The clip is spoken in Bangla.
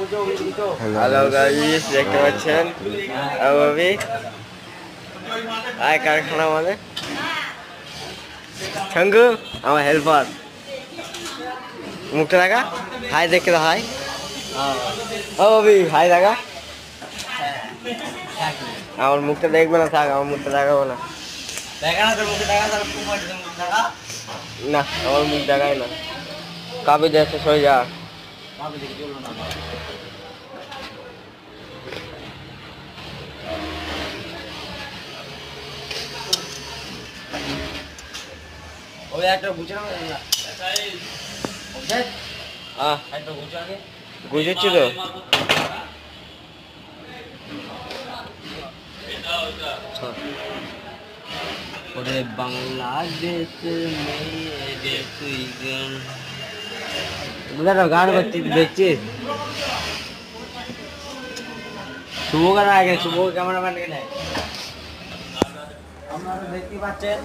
হ্যালো গাইস, দেখতে পাচ্ছেন আবি আয় কারখানা মানে শঙ্কু আমার হেল্পার। মুখটা দেখা, হাই দেখে দাও, হাই ও অবি, হাই দেখা। আমার মুখটা দেখবে না, থাক, আমার মুখটা দেখাবো না। না, আমার মুখ দেখায় না। কাবি দেখে সই যা। গুজেছি তো। ওরে বাংলাদেশের মেয়ে তুই গান করছিস, দেখছিস? শুভ গান আগে, শুভ ক্যামেরাম্যান কে নেয়। আপনারা দেখতে পাচ্ছেন